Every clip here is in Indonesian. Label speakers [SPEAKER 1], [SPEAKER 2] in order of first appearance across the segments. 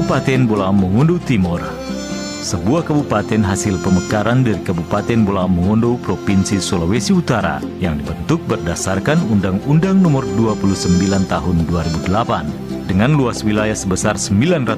[SPEAKER 1] Kabupaten Bolaang Mongondo Timur. Sebuah kabupaten hasil pemekaran dari Kabupaten Bolaang Mongondo, Provinsi Sulawesi Utara yang dibentuk berdasarkan Undang-Undang Nomor 29 Tahun 2008 dengan luas wilayah sebesar 910.176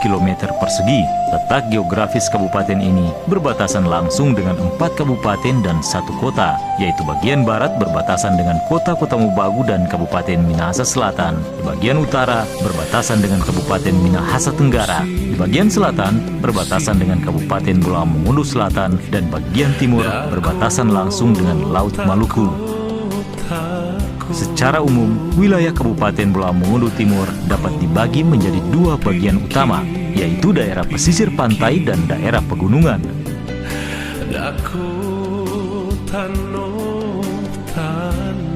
[SPEAKER 1] km persegi. Letak geografis kabupaten ini berbatasan langsung dengan 4 kabupaten dan 1 kota, yaitu bagian barat berbatasan dengan kota-kota Mubagu dan Kabupaten Minahasa Selatan, di bagian utara berbatasan dengan Kabupaten Minahasa Tenggara, di bagian selatan berbatasan dengan Kabupaten Bolaang Mongondo Selatan, dan bagian timur berbatasan langsung dengan Laut Maluku. Secara umum, wilayah Kabupaten Bolaang Mongondo Timur dapat dibagi menjadi 2 bagian utama, yaitu daerah pesisir pantai dan daerah pegunungan.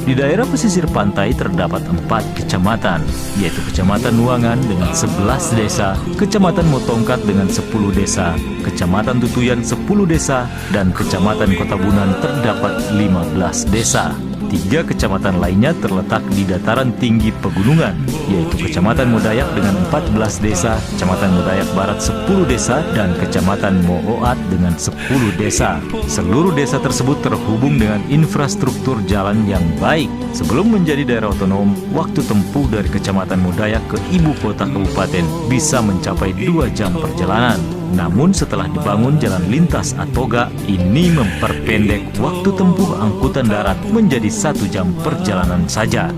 [SPEAKER 1] Di daerah pesisir pantai terdapat 4 kecamatan, yaitu Kecamatan Nuangan dengan 11 desa, Kecamatan Motongkat dengan 10 desa, Kecamatan Tutuyan 10 desa, dan Kecamatan Kota Bunan terdapat 15 desa. 3 kecamatan lainnya terletak di dataran tinggi pegunungan, yaitu Kecamatan Modayak dengan 14 desa, Kecamatan Modayak Barat 10 desa, dan Kecamatan Mooat dengan 10 desa. Seluruh desa tersebut terhubung dengan infrastruktur jalan yang baik. Sebelum menjadi daerah otonom, waktu tempuh dari Kecamatan Modayak ke ibu kota kabupaten bisa mencapai 2 jam perjalanan. Namun setelah dibangun jalan lintas Atoga, ini memperpendek waktu tempuh angkutan darat menjadi 1 jam perjalanan saja.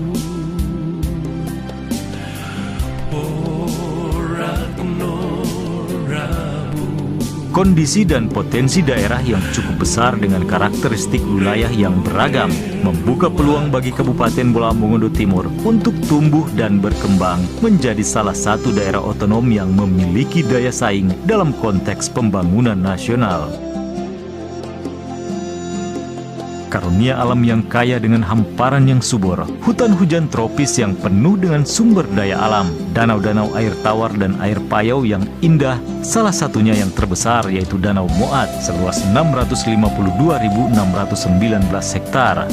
[SPEAKER 1] Kondisi dan potensi daerah yang cukup besar dengan karakteristik wilayah yang beragam membuka peluang bagi Kabupaten Bolaang Mongondo Timur untuk tumbuh dan berkembang menjadi salah satu daerah otonom yang memiliki daya saing dalam konteks pembangunan nasional. Karunia alam yang kaya dengan hamparan yang subur, hutan hujan tropis yang penuh dengan sumber daya alam, danau-danau air tawar dan air payau yang indah, salah satunya yang terbesar yaitu Danau Moat seluas 652.619 hektar.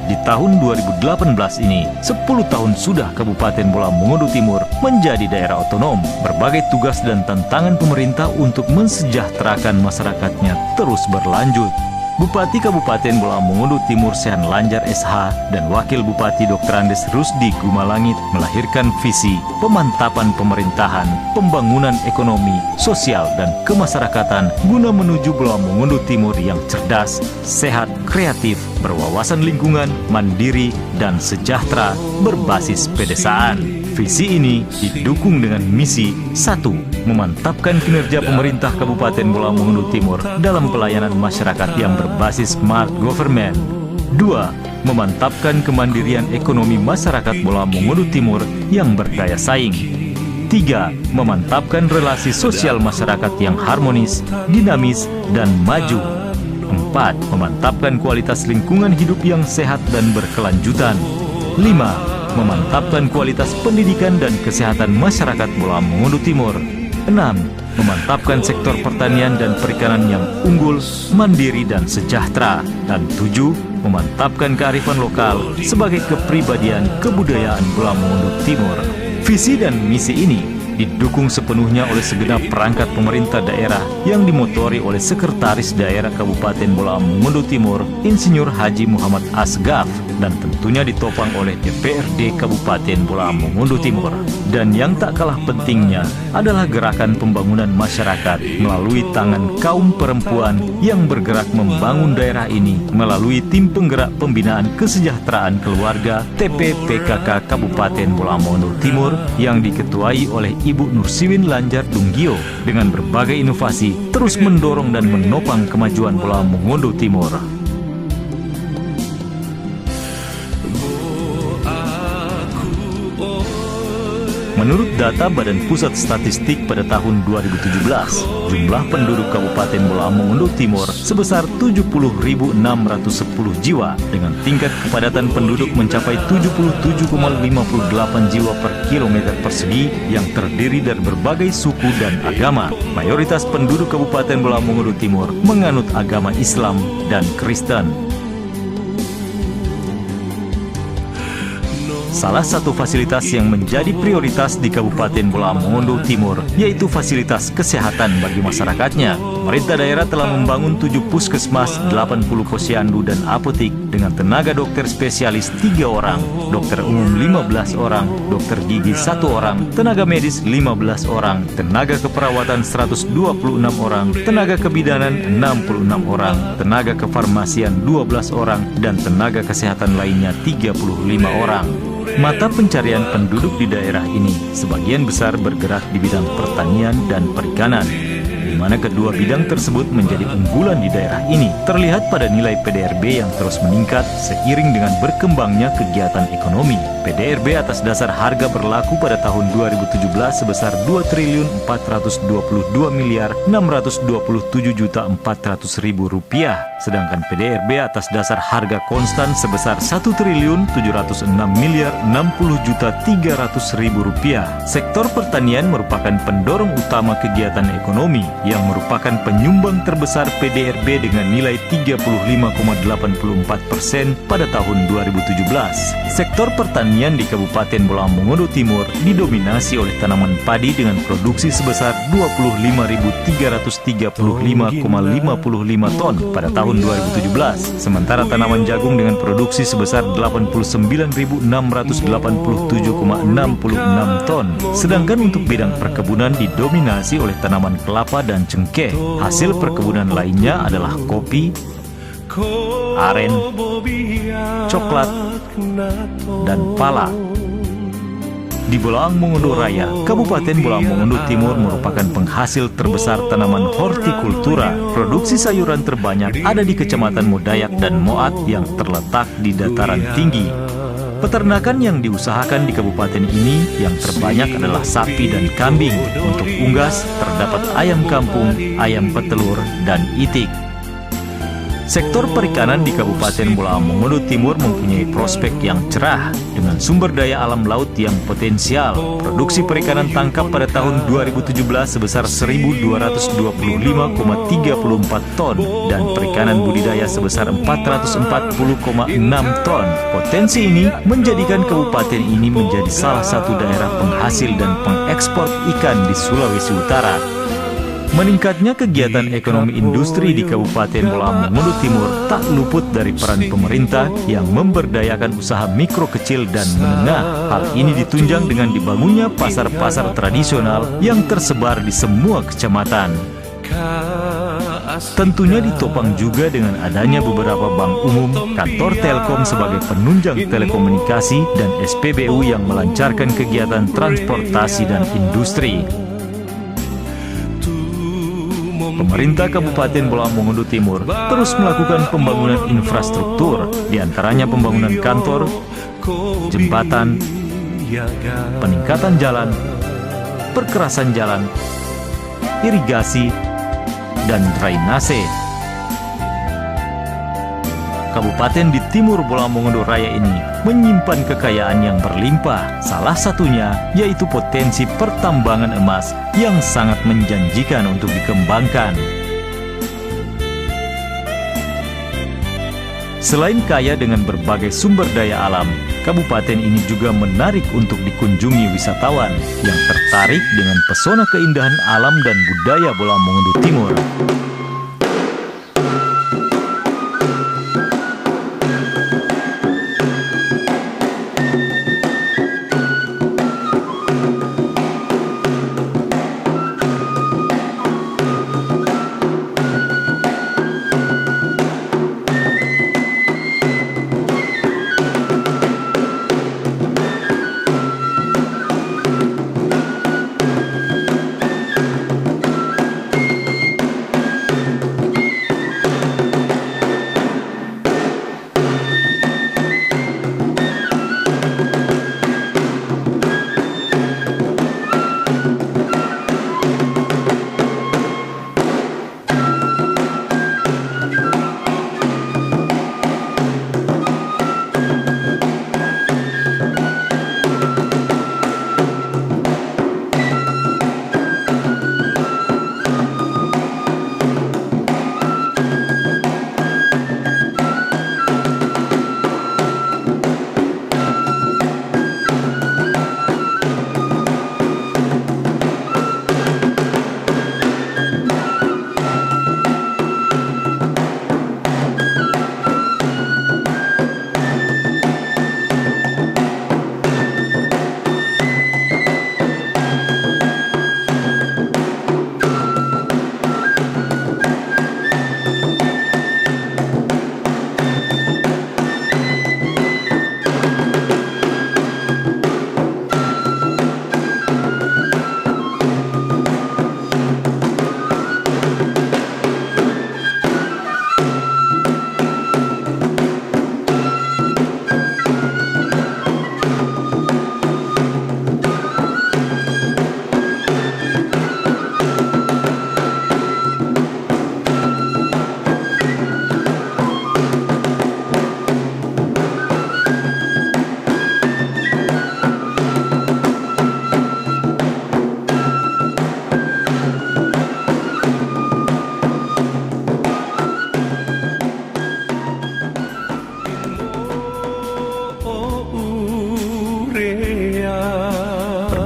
[SPEAKER 1] Di tahun 2018 ini, 10 tahun sudah Kabupaten Bolaang Mongondo Timur menjadi daerah otonom. Berbagai tugas dan tantangan pemerintah untuk mensejahterakan masyarakatnya terus berlanjut. Bupati Kabupaten Bolaang Mongondo Timur Sehan Lanjar SH dan Wakil Bupati Dr. Andes Rusdi Gumalangit melahirkan visi pemantapan pemerintahan, pembangunan ekonomi, sosial, dan kemasyarakatan guna menuju Bolaang Mongondo Timur yang cerdas, sehat, kreatif, berwawasan lingkungan, mandiri, dan sejahtera berbasis pedesaan. Visi ini didukung dengan misi 1. Memantapkan kinerja pemerintah Kabupaten Bolaang Mongondo Timur dalam pelayanan masyarakat yang berbasis smart government. 2. Memantapkan kemandirian ekonomi masyarakat Bolaang Mongondo Timur yang berdaya saing. 3. Memantapkan relasi sosial masyarakat yang harmonis, dinamis, dan maju. 4. Memantapkan kualitas lingkungan hidup yang sehat dan berkelanjutan. 5. Memantapkan kualitas pendidikan dan kesehatan masyarakat Bolaang Mongondo Timur. 6. Memantapkan sektor pertanian dan perikanan yang unggul, mandiri, dan sejahtera. Dan 7. Memantapkan kearifan lokal sebagai kepribadian kebudayaan Bolaang Mongondo Timur. Visi dan misi ini didukung sepenuhnya oleh segenap perangkat pemerintah daerah yang dimotori oleh Sekretaris Daerah Kabupaten Bolaang Mongondo Timur, Insinyur Haji Muhammad Asgaf, dan tentunya ditopang oleh DPRD Kabupaten Bolaang Mongondo Timur. Dan yang tak kalah pentingnya adalah gerakan pembangunan masyarakat melalui tangan kaum perempuan yang bergerak membangun daerah ini melalui Tim Penggerak Pembinaan Kesejahteraan Keluarga TPPKK Kabupaten Bolaang Mongondo Timur yang diketuai oleh Ibu Nursiwin Lanjar Dunggio. Dengan berbagai inovasi terus mendorong dan menopang kemajuan Bolaang Mongondo Timur. Menurut data Badan Pusat Statistik pada tahun 2017, jumlah penduduk Kabupaten Bolaang Mongondo Timur sebesar 70.610 jiwa dengan tingkat kepadatan penduduk mencapai 77,58 jiwa per kilometer persegi yang terdiri dari berbagai suku dan agama. Mayoritas penduduk Kabupaten Bolaang Mongondo Timur menganut agama Islam dan Kristen. Salah satu fasilitas yang menjadi prioritas di Kabupaten Bola Mongondo Timur yaitu fasilitas kesehatan bagi masyarakatnya. Pemerintah daerah telah membangun 7 puskesmas, 80 posyandu dan apotik dengan tenaga dokter spesialis 3 orang, dokter umum 15 orang, dokter gigi 1 orang, tenaga medis 15 orang, tenaga keperawatan 126 orang, tenaga kebidanan 66 orang, tenaga kefarmasian 12 orang, dan tenaga kesehatan lainnya 35 orang. Mata pencarian penduduk di daerah ini sebagian besar bergerak di bidang pertanian dan perikanan, di mana kedua bidang tersebut menjadi unggulan di daerah ini. Terlihat pada nilai PDRB yang terus meningkat seiring dengan berkembangnya kegiatan ekonomi. PDRB atas dasar harga berlaku pada tahun 2017 sebesar Rp2.427.400.000, sedangkan PDRB atas dasar harga konstan sebesar Rp1.706.060.300.000. Sektor pertanian merupakan pendorong utama kegiatan ekonomi yang merupakan penyumbang terbesar PDRB dengan nilai 35,84% pada tahun 2017. Sektor pertanian di Kabupaten Bola Mongondo Timur didominasi oleh tanaman padi dengan produksi sebesar 25.335,55 ton pada tahun 2017, sementara tanaman jagung dengan produksi sebesar 89.687,66 ton. Sedangkan untuk bidang perkebunan didominasi oleh tanaman kelapa dan cengkeh. Hasil perkebunan lainnya adalah kopi, aren, coklat, dan pala. Di Bola Mongondo Raya, Kabupaten Bola Mongondo Timur merupakan penghasil terbesar tanaman hortikultura. Produksi sayuran terbanyak ada di Kecamatan Modayak dan Moat yang terletak di dataran tinggi. Peternakan yang diusahakan di kabupaten ini yang terbanyak adalah sapi dan kambing. Untuk unggas, terdapat ayam kampung, ayam petelur, dan itik. Sektor perikanan di Kabupaten Bola Mongondo Timur mempunyai prospek yang cerah dengan sumber daya alam laut yang potensial. Produksi perikanan tangkap pada tahun 2017 sebesar 1.225,34 ton dan perikanan budidaya sebesar 440,6 ton. Potensi ini menjadikan kabupaten ini menjadi salah satu daerah penghasil dan pengekspor ikan di Sulawesi Utara. Meningkatnya kegiatan ekonomi industri di Kabupaten Bola Mongondo Timur tak luput dari peran pemerintah yang memberdayakan usaha mikro kecil dan menengah. Hal ini ditunjang dengan dibangunnya pasar-pasar tradisional yang tersebar di semua kecamatan. Tentunya ditopang juga dengan adanya beberapa bank umum, kantor Telkom sebagai penunjang telekomunikasi, dan SPBU yang melancarkan kegiatan transportasi dan industri. Pemerintah Kabupaten Bola Mongondo Timur terus melakukan pembangunan infrastruktur, diantaranya pembangunan kantor, jembatan, peningkatan jalan, perkerasan jalan, irigasi, dan drainase. Kabupaten di timur Bola Mongondo Raya ini menyimpan kekayaan yang berlimpah. Salah satunya yaitu potensi pertambangan emas yang sangat menjanjikan untuk dikembangkan. Selain kaya dengan berbagai sumber daya alam, kabupaten ini juga menarik untuk dikunjungi wisatawan yang tertarik dengan pesona keindahan alam dan budaya Bola Mongondo Timur.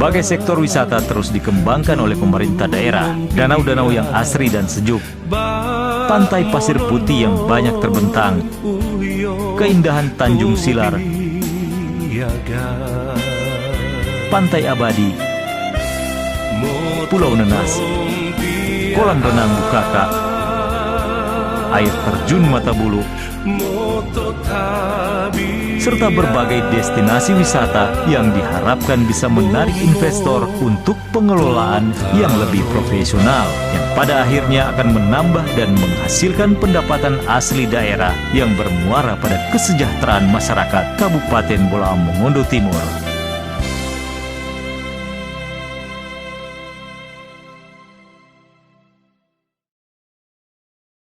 [SPEAKER 1] Berbagai sektor wisata terus dikembangkan oleh pemerintah daerah. Danau-danau yang asri dan sejuk, pantai pasir putih yang banyak terbentang, keindahan Tanjung Silar, pantai abadi, Pulau Nenas, kolam renang Bukaka, air terjun Mata Bulu, serta berbagai destinasi wisata yang diharapkan bisa menarik investor untuk pengelolaan yang lebih profesional, yang pada akhirnya akan menambah dan menghasilkan pendapatan asli daerah yang bermuara pada kesejahteraan masyarakat Kabupaten Bolaang Mongondo Timur.